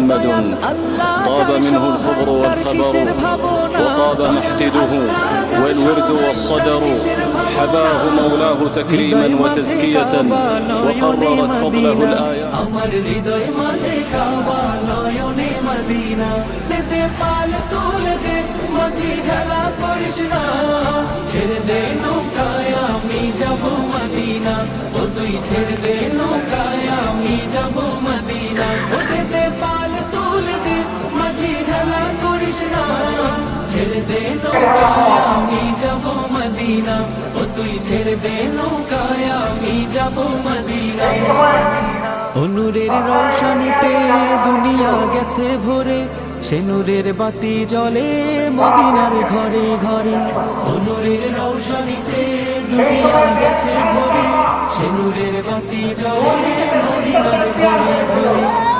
محمد طاب منه الخبر والخبر وطاب محتده والورد والصدر حباه مولاه تكريما وتزكية وقررت فضله الآيات আমার হৃদয় মাঝে কাবা নয়নে মদিনা দে পাল তুলে দে মাঝি খেলা করিস না ছেড়ে দে নৌকায় আমি যাব মদিনা ও তুই ছেড়ে দে নৌকায় আমি যাব মদিনা ও দে পাল তুলে দে মাঝি খেলা করিস না ছেড়ে দে নৌকায় আমি যাব মদিনা ও তুই ছেড়ে দে নৌকায় আমি যাব মদিনা নূরের রৌশনীতে দুনিয়া গেছে ভরে সে নূরের বাতি জ্বলে মদিনার ঘরে ঘরে নূরের রৌশনীতে দুনিয়া গেছে ভরে সে নূরের বাতি জ্বলে মদিনার ঘরে ঘরে